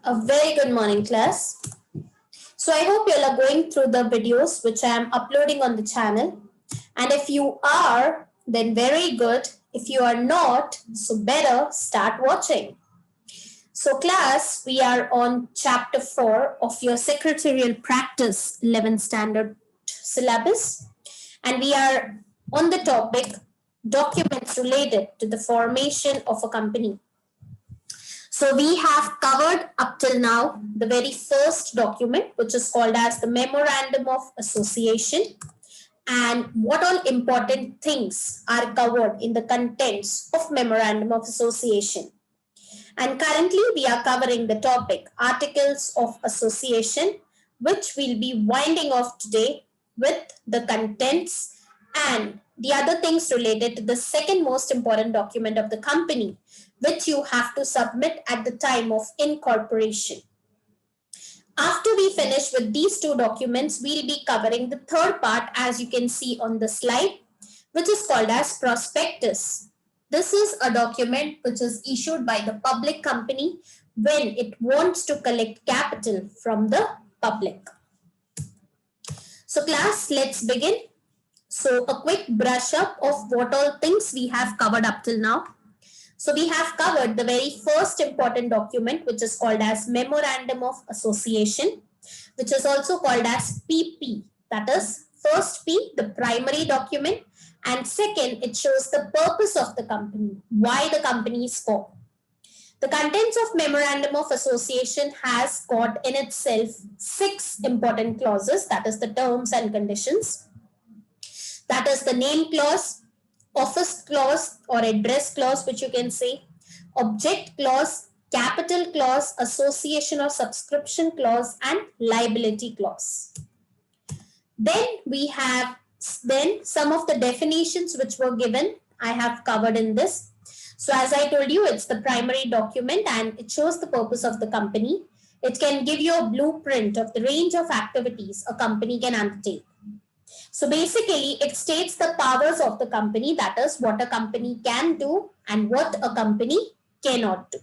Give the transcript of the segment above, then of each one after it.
A very good morning, class. So I hope you all are going through the videos which I am uploading on the channel. And if you are, then very good. If you are not, so better start watching. So class, we are on chapter 4 of your secretarial practice 11th standard syllabus. And we are on the topic documents related to the formation of a company. So we have covered up till now the very first document, which is called as the Memorandum of Association, and what all important things are covered in the contents of Memorandum of Association. And currently we are covering the topic Articles of Association, which we'll be winding off today with the contents and the other things related to the second most important document of the company, which you have to submit at the time of incorporation. After we finish with these two documents, we'll be covering the third part, as you can see on the slide, which is called as prospectus. This is a document which is issued by the public company when it wants to collect capital from the public. So class, let's begin. So a quick brush up of what all things we have covered up till now. So we have covered the very first important document, which is called as Memorandum of Association, which is also called as PP. That is, first P, the primary document, and second, it shows the purpose of the company, why the company is formed. The contents of Memorandum of Association has got in itself 6 important clauses, that is the terms and conditions. That is the name clause, office clause or address clause, which you can say, object clause, capital clause, association or subscription clause, and liability clause. Then we have some of the definitions which were given. I have covered in this. So as I told you, it's the primary document and it shows the purpose of the company. It can give you a blueprint of the range of activities a company can undertake. So basically, it states the powers of the company, that is what a company can do and what a company cannot do.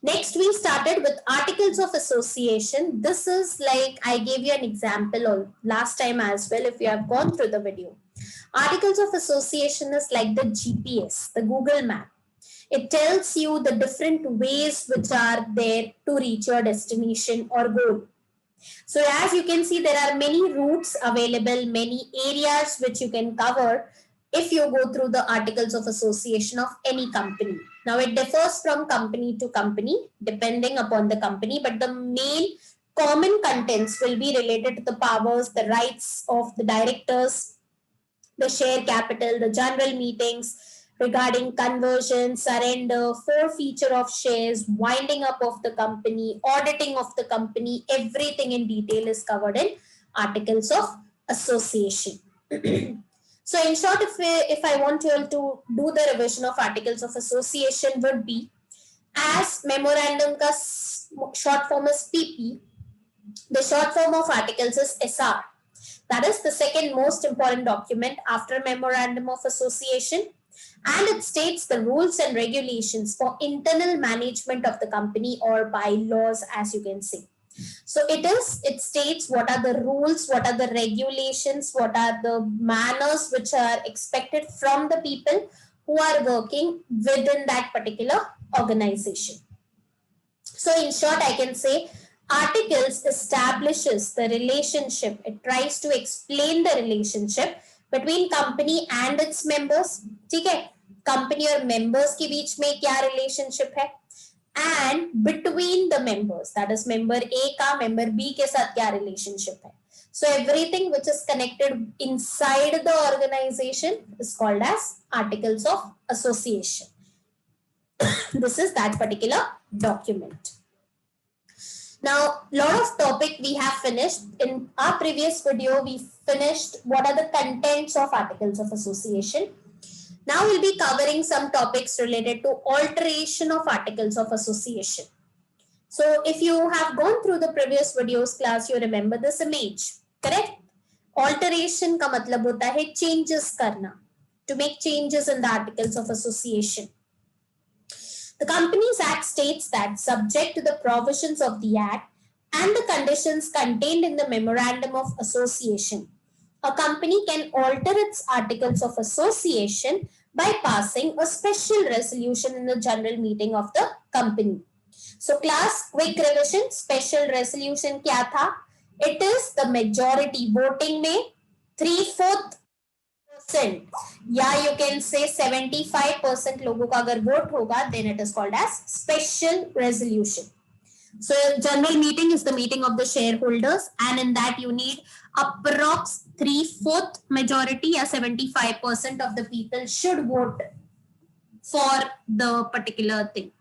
Next, we started with Articles of Association. This is like I gave you an example last time as well if you have gone through the video. Articles of Association is like the GPS, the Google map. It tells you the different ways which are there to reach your destination or goal. So as you can see, there are many routes available, many areas which you can cover if you go through the Articles of Association of any company. Now it differs from company to company depending upon the company, but the main common contents will be related to the powers, the rights of the directors, the share capital, the general meetings, regarding conversion, surrender, forfeiture of shares, winding up of the company, auditing of the company, everything in detail is covered in Articles of Association. So in short, if I want you all to do the revision of Articles of Association would be, as memorandum ka short form is PP, the short form of articles is SR. That is the second most important document after Memorandum of Association, and it states the rules and regulations for internal management of the company or bylaws, as you can see. So it states what are the rules, what are the regulations, what are the manners which are expected from the people who are working within that particular organization. So in short, I can say Articles establishes the relationship. It tries to explain the relationship between company and its members. ठीक है, company और members के बीच में क्या relationship है, and between the members, that is member A का member B के साथ क्या relationship है. So everything which is connected inside the organization is called as Articles of Association. This is that particular document. Now, lot of topic we have finished. In our previous video, we finished what are the contents of Articles of Association. Now we'll be covering some topics related to alteration of Articles of Association. So if you have gone through the previous videos class, you remember this image, correct? Alteration का मतलब होता है changes करना, to make changes in the Articles of Association. The Companies Act states that subject to the provisions of the Act and the conditions contained in the Memorandum of Association, a company can alter its articles of association by passing a special resolution in the general meeting of the company. So class, quick revision, special resolution क्या था? It is the majority voting में 3/4% या you can say 75% लोगों का अगर vote होगा, then it is called as special resolution. So general meeting is the meeting of the shareholders, and in that you need approx 3/4 majority या 75% of the people should vote for the particular thing.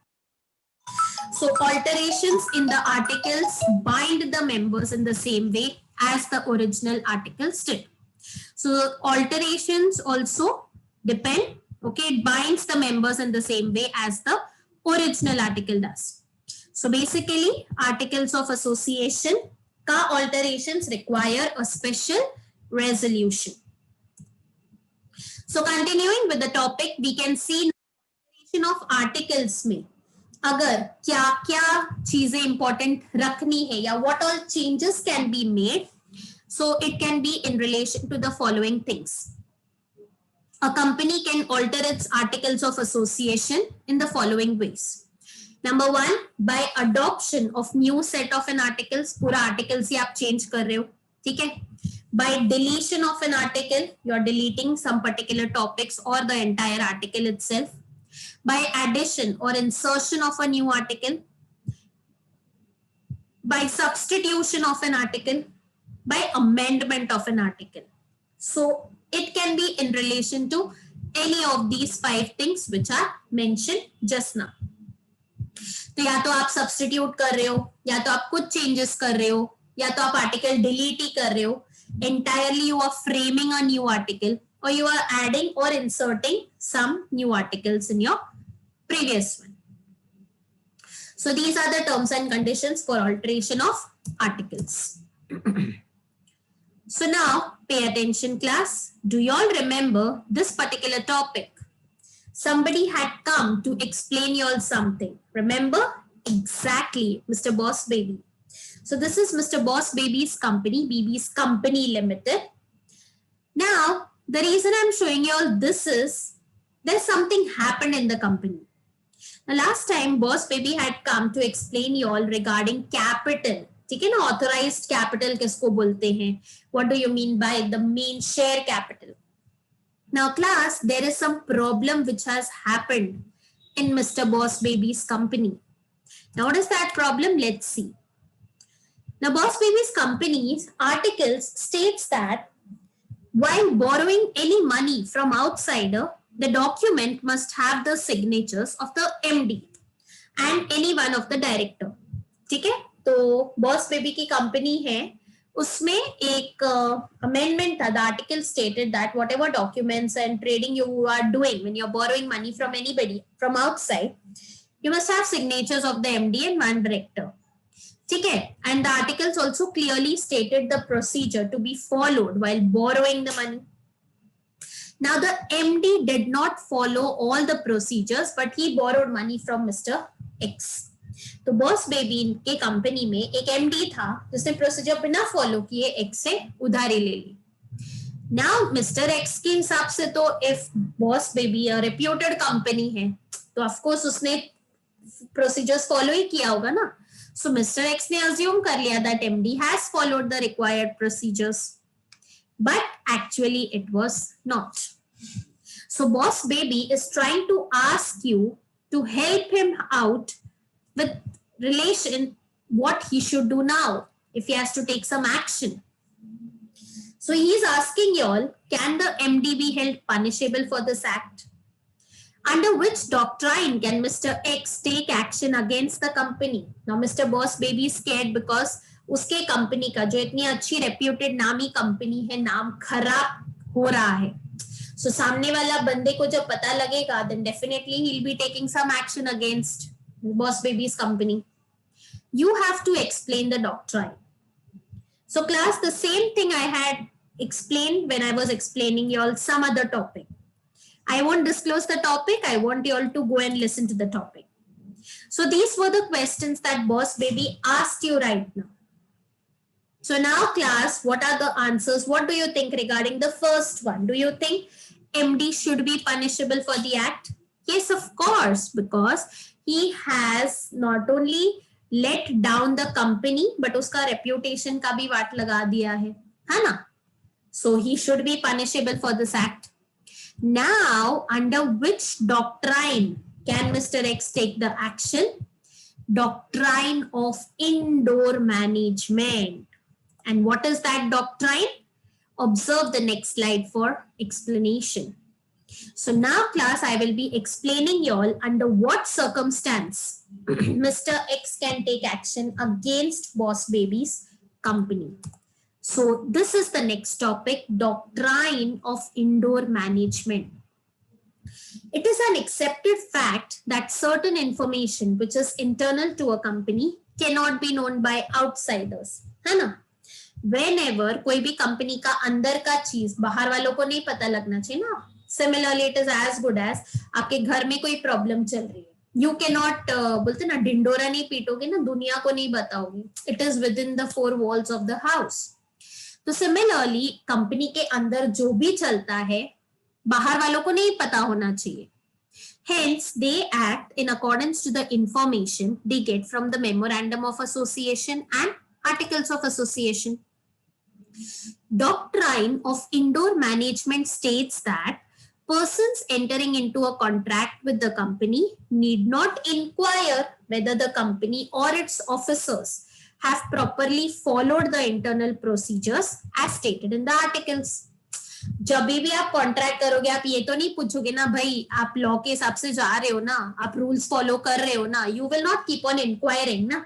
So alterations in the articles bind the members in the same way as the original articles did. So alterations also depend, okay, it binds the members in the same way as the original article does. So basically articles of association ka alterations require a special resolution. So continuing with the topic, we can see alteration of articles में अगर क्या क्या चीजें important रखनी है या what all changes can be made. So it can be in relation to the following things. A company can alter its articles of association in the following ways. Number one, by adoption of new set of an articles. पूरा articles ही आप change कर रहे हो, ठीक है? By deletion of an article, you are deleting some particular topics or the entire article itself. By addition or insertion of a new article, by substitution of an article, by amendment of an article. So it can be in relation to any of these 5 things which are mentioned just now. तो या तो आप substitute कर रहे हो, या तो आप कुछ चेंजेस कर रहे हो, या तो आप आर्टिकल डिलीट ही कर रहे हो. Entirely you are framing a new article, or you are adding or inserting some new articles in your previous one. So these are the terms and conditions for alteration of articles. So now pay attention class. Do you all remember this particular topic? Somebody had come to explain you all something. Remember? Exactly, Mr. Boss Baby. So this is Mr. Boss Baby's company, BB's Company Limited. Now, the reason I'm showing you all this is there's something happened in the company. Now, last time Boss Baby had come to explain you all regarding capital. ठीक है ना, authorized capital किसको बोलते हैं? What do you mean by the main share capital? Now, class, there is some problem which has happened in Mr. Boss Baby's company. Now, what is that problem? Let's see. Now, Boss Baby's company's articles states that while borrowing any money from outsider, the document must have the signatures of the MD and any one of the director. ठीक है? तो Boss Baby की company है, उसमें एक amendment था. The article stated that whatever documents and trading you are doing when you're borrowing money from anybody from outside, you must have signatures of the MD and one director. ठीक है? And the articles also clearly stated the procedure to be followed while borrowing the money. Now the MD did not follow all the procedures, but he borrowed money from Mr. X. तो boss baby के company में एक MD था जिसने procedure बिना follow किए X से उधारी ले ली. नाउ मिस्टर X के हिसाब से तो if boss baby reputed company है तो ऑफ कोर्स उसने प्रोसीजर्स फॉलो ही किया होगा ना. So Mr. X ने assume कर लिया that MD has followed the required procedures, but actually it was not. So Boss Baby is trying to ask you to help him out with relation what he should do now if he has to take some action. So he is asking you all, can the MD be held punishable for this act? Under which doctrine can Mr. X take action against the company? Now Mr. Boss Baby is scared because उसके company का जो इतनी अच्छी reputed नामी company है, नाम खराब हो रहा है. So सामने वाला बंदे को जब पता लगेगा, then definitely he'll be taking some action against Boss Baby's company. You have to explain the doctrine. So class, the same thing I had explained when I was explaining you all some other topic. I won't disclose the topic. I want you all to go and listen to the topic. So these were the questions that Boss Baby asked you right now. So now class, what are the answers? What do you think regarding the first one? Do you think MD should be punishable for the act? Yes, of course, because he has not only let down the company, but uska reputation ka bhi वाट लगा दिया है ना? So he should be punishable for this act. Now, under which doctrine can Mr. X take the action? Doctrine of indoor management. And what is that doctrine? Observe the next slide for explanation. So now class, I will be explaining y'all under what circumstance Mr. X can take action against Boss Baby's company. So this is the next topic, doctrine of indoor management. It is an accepted fact that certain information which is internal to a company cannot be known by outsiders, है ना? Whenever कोई भी company का अंदर का चीज बाहर वालों को नहीं पता लगना चाहिए ना. Similarly, it is as good as आपके घर में कोई प्रॉब्लम चल रही है. You cannot बोलते ना ढिंडोरा नहीं पीटोगे ना, दुनिया को नहीं बताओगे. It is within the four walls of the house. तो सिमिलरली कंपनी के अंदर जो भी चलता है बाहर वालों को नहीं पता होना चाहिए. Hence, they act in accordance to the information they get from the memorandum of association and articles of association. Doctrine of indoor management states that persons entering into a contract with the company need not inquire whether the company or its officers have properly followed the internal procedures as stated in the articles. जब भी आप contract करोगे आप ये तो नहीं पूछोगे ना भाई आप लॉ के हिसाब से जा रहे हो ना, आप रूल्स फॉलो कर रहे हो ना. You will not keep on inquiring ना.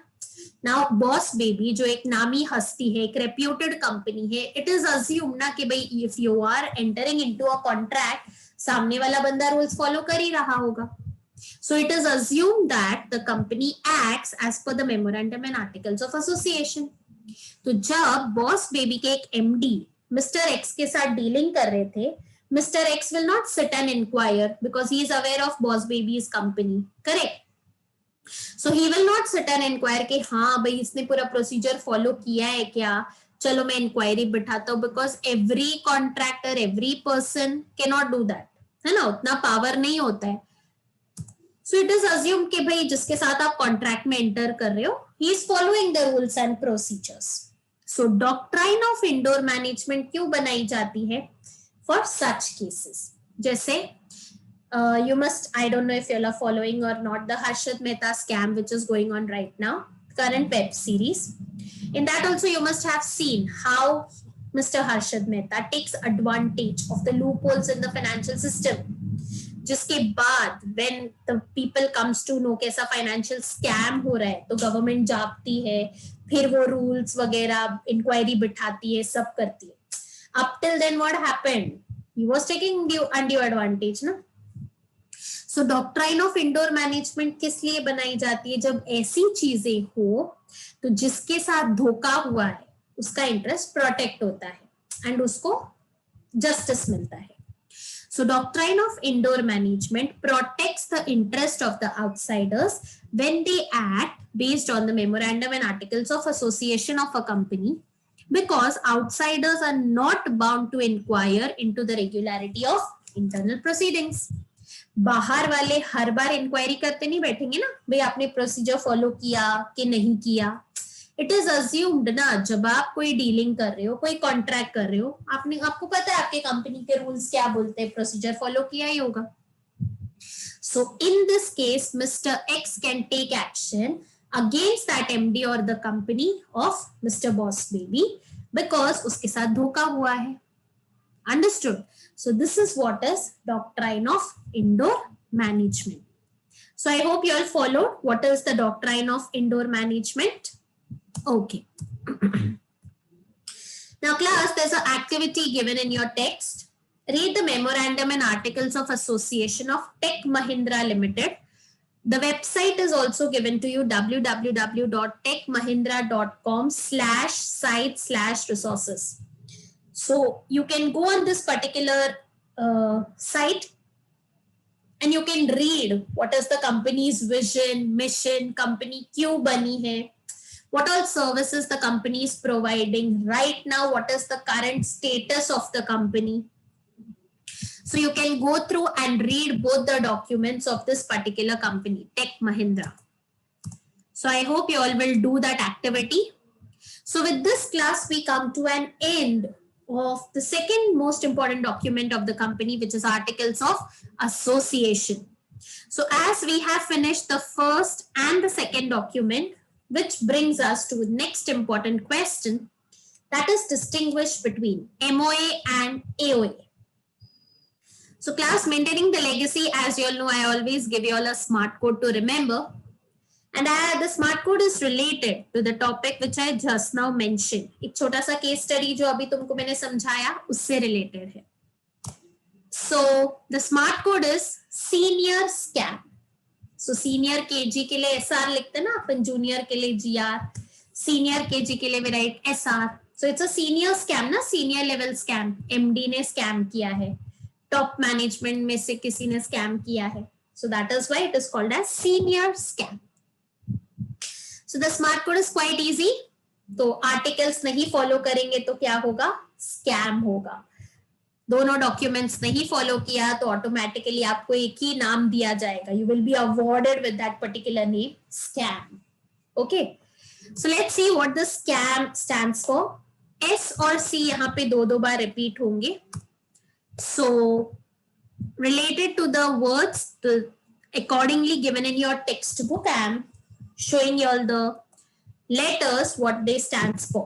नाउ बॉस बेबी जो एक नामी हस्ती है, एक रेप्यूटेड कंपनी है, इट इज अज्यूम ना कि भाई if you are entering into a contract, सामने वाला बंदा रूल्स फॉलो कर ही रहा होगा. So it is assumed that the company acts as per the memorandum and articles of association. तो जब बॉस बेबी के एक एमडी मिस्टर एक्स के साथ डीलिंग कर रहे थे, mister X will not sit and inquire because he is aware of boss baby's company, correct. So he will not sit and inquire कि हाँ भाई इसने पूरा प्रोसीजर फॉलो किया है क्या, चलो मैं इंक्वायरी बिठाता हूँ, because every contractor every person can not do that, है ना, उतना पावर नहीं होता है. सो इट इज अज्यूम कि भाई जिसके साथ आप कॉन्ट्रैक्ट में एंटर कर रहे हो he is following the rules and procedures. So doctrine of indoor management क्यों बनाई जाती है? For such cases. जैसे you must, I don't know if you are following or not, the Harshad Mehta scam which is going on right now, current web series. In that also you must have seen how Mr. Harshad Mehta takes advantage of the loopholes in the financial system. जिसके बाद when the people comes to know कैसा financial scam हो रहा है तो government जागती है, फिर वो रूल्स वगैरह इंक्वायरी बिठाती है, सब करती है. Up till then what happened? He was taking undue advantage ना. सो डॉक्ट्राइन ऑफ इंडोर मैनेजमेंट किस लिए बनाई जाती है? जब ऐसी चीजें हो तो जिसके साथ धोखा हुआ है उसका इंटरेस्ट प्रोटेक्ट होता है एंड उसको जस्टिस मिलता है. So doctrine of indoor management protects the interest of the outsiders when they act based on the memorandum and articles of association of a company, because outsiders are not bound to inquire into the regularity of internal proceedings. बाहर वाले हर बार inquiry करते नहीं बैठेंगे ना भाई आपने procedure follow किया कि नहीं किया. इट इज अज्यूम्ड ना, जब आप कोई डीलिंग कर रहे हो, कोई कॉन्ट्रैक्ट कर रहे हो, आपको पता है आपके कंपनी के रूल्स क्या बोलते हैं, प्रोसीजर फॉलो किया ही होगा. So in this case mister X can take action against that MD और the company of mister boss baby because उसके साथ धोखा हुआ है. Understood? So this is what is doctrine of indoor management. So I hope you all followed what is the doctrine of indoor management. Okay. Now class, there's an activity given in your text. Read the memorandum and articles of association of Tech Mahindra Limited. The website is also given to you, www.techmahindra.com/site/resources. So you can go on this particular site and you can read what is the company's vision, mission, company क्यों बनी है, what all services the company is providing right now, what is the current status of the company. So you can go through and read both the documents of this particular company, Tech Mahindra. So I hope you all will do that activity. So with this class, we come to an end of the second most important document of the company, which is Articles of Association. So as we have finished the first and the second document, which brings us to the next important question, that is distinguish between MOA and AOA. So class, maintaining the legacy, as you all know, I always give you all a smart code to remember. And the smart code is related to the topic which I just now mentioned. एक छोटा सा case study जो अभी तुमको मैंने समझाया उससे related है. So the smart code is senior scam. So senior KG के लिए SR लिखते हैं ना अपन, junior के लिए GR, senior KG के लिए we write SR. So it's a senior scam ना, senior level scam. MD ने scam किया है, top management में से किसी ने scam किया है. So that is why it is called as senior scam. So the smart code is quite easy. तो आर्टिकल्स नहीं फॉलो करेंगे तो क्या होगा, स्कैम होगा. दोनों डॉक्यूमेंट्स नहीं फॉलो किया तो ऑटोमेटिकली आपको एक ही नाम दिया जाएगा. You will be awarded with that particular name, scam. Okay, so let's see what the scam stands for. S और सी यहाँ पे दो बार रिपीट होंगे. So related to the words accordingly given in your textbook, I am showing you all the letters what they stands for.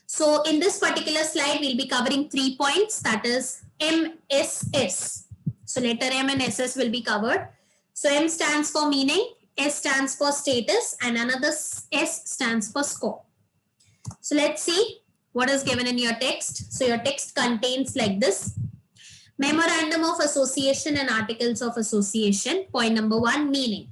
So in this particular slide we'll be covering 3 points, that is MSS. So letter M and SS will be covered. So M stands for meaning, S stands for status, and another S stands for scope. So let's see what is given in your text. So your text contains like this: Memorandum of Association and Articles of Association. Point number 1, meaning.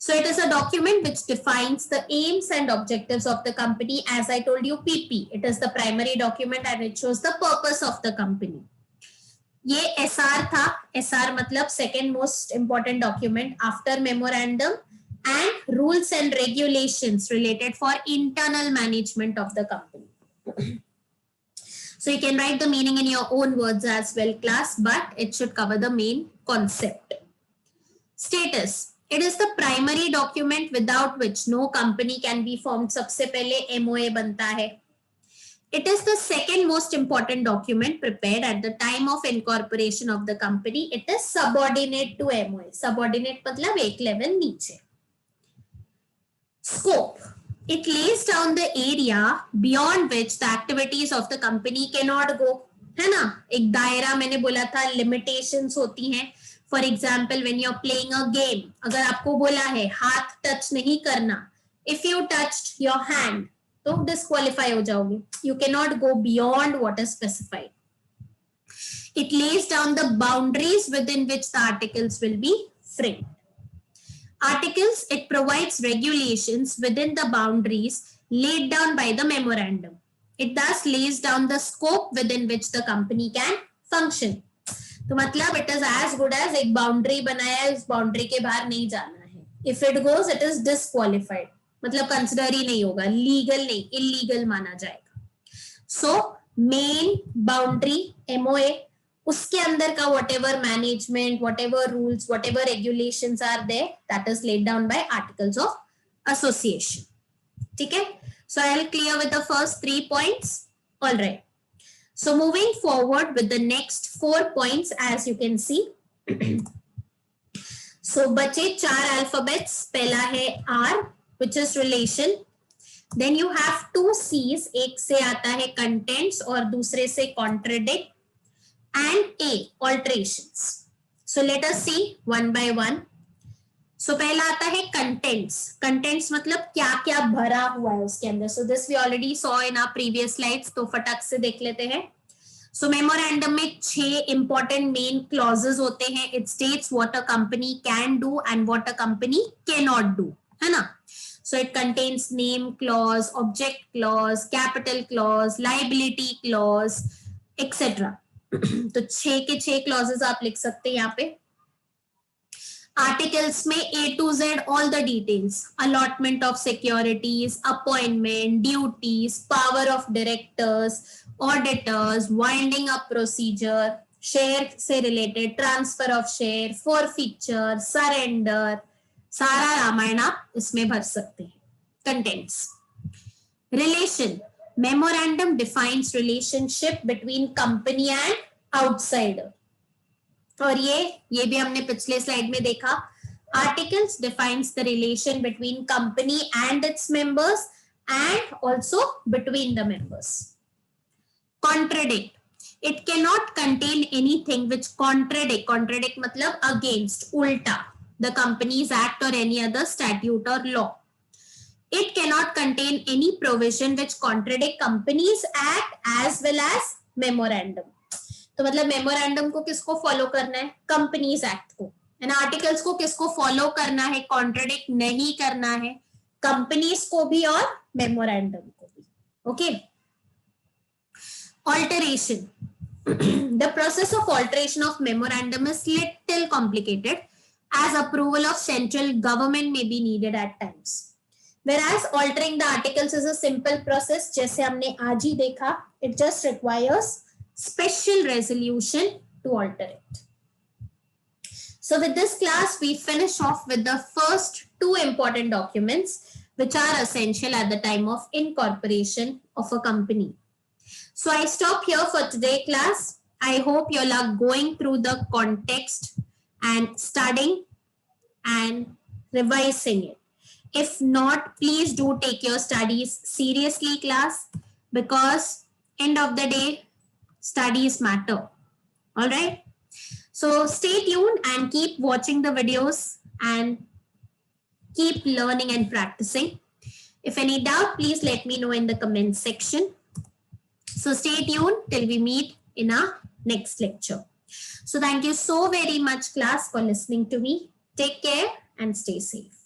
So it is a document which defines the aims and objectives of the company. As I told you, PP, it is the primary document and it shows the purpose of the company. ये SR था. SR मतलब second most important document after memorandum, and rules and regulations related for internal management of the company. So you can write the meaning in your own words as well, class, but it should cover the main concept. Status. It is the primary document without which no company can be formed. सबसे पहले MOA बनता है. It is the second most important document prepared at the time of incorporation of the company. It is subordinate to MOA. Subordinate मतलब एक level नीचे. Scope. It lays down the area beyond which the activities of the company cannot go. है ना, एक दायरा मैंने बोला था, limitations होती हैं. For example, when you're playing a game, अगर आपको बोला है हाथ टच नहीं करना, if you touched your hand, तो disqualify हो जाओगे. You cannot go beyond what is specified. It lays down the boundaries within which the articles will be framed. Articles, it provides regulations within the boundaries laid down by the memorandum. It thus lays down the scope within which the company can function. तो मतलब it is as good as एक boundary बनाया है, उस boundary के बाहर नहीं जाना है. If it goes, it is disqualified. मतलब कंसिडर ही नहीं होगा, लीगल नहीं, इलीगल माना जाएगा. So मेन बाउंड्री MOA, उसके अंदर का whatever management, whatever rules, whatever regulations are there, that is laid down by articles of association. ठीक है? So I'll clear with the first 3 points. All right. So moving forward with the next 4 points, as you can see. So बचे 4 alphabets. पहला है R, which is relation. Then you have 2 C's. एक से आता है contents और दूसरे से contradict. And A, alterations. So let us see one by one. So पहला आता है contents. Contents मतलब क्या क्या भरा हुआ है उसके अंदर. So this we already saw in our previous slides. तो फटाक से देख लेते हैं. So memorandum में 6 important main clauses होते हैं. It states what a company can do and what a company cannot do. है ना? So it contains name clause, object clause, capital clause, liability clause, etc. तो 6 के 6 clauses आप लिख सकते हैं यहाँ पे. आर्टिकल्स में A to Z all the details, allotment of securities, appointment, duties, power of directors, auditors, winding up procedure, share से related, transfer of share, forfeiture, surrender, सारा रामायण आप इसमें भर सकते हैं. Contents. Relation. Memorandum defines relationship between company and outsider. और ये भी हमने पिछले स्लाइड में देखा. Articles defines the relation between company and its members and also between the members. Contradict. It can not contain anything which contradict. Contradict मतलब against, उल्टा, the companies act और एनी अदर स्टैट्यूट और law. It cannot contain any provision which contradict companies act as well as memorandum. तो मतलब memorandum को किसको follow करना है? कंपनीज एक्ट को. एंड आर्टिकल्स को किसको फॉलो करना है? कॉन्ट्रडिक्ट नहीं करना है, कंपनीज को भी और मेमोरेंडम को भी. Okay. Alteration. The process of alteration of memorandum is little complicated as approval of central government may be needed at times. Whereas altering the articles is a simple process, जैसे हमने आज ही देखा. It just requires special resolution to alter it. So with this class, we finish off with the first two important documents which are essential at the time of incorporation of a company. So I stop here for today class. I hope you all are going through the context and studying and revising it. If not, please do take your studies seriously class, because end of the day, studies matter. All right. So stay tuned and keep watching the videos and keep learning and practicing. If any doubt, please let me know in the comment section. So stay tuned till we meet in our next lecture. So thank you so very much class for listening to me. Take care and stay safe.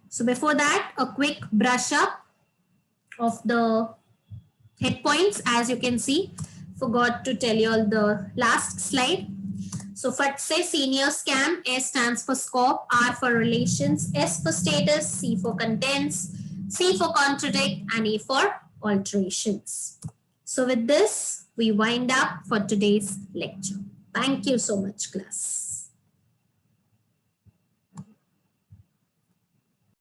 So before that, a quick brush up of the head points. As you can see, forgot to tell you all the last slide. So FAT say senior scam. S stands for scope, R for relations, S for status, C for contents, C for contradict, and E for alterations. So with this, we wind up for today's lecture. Thank you so much, class.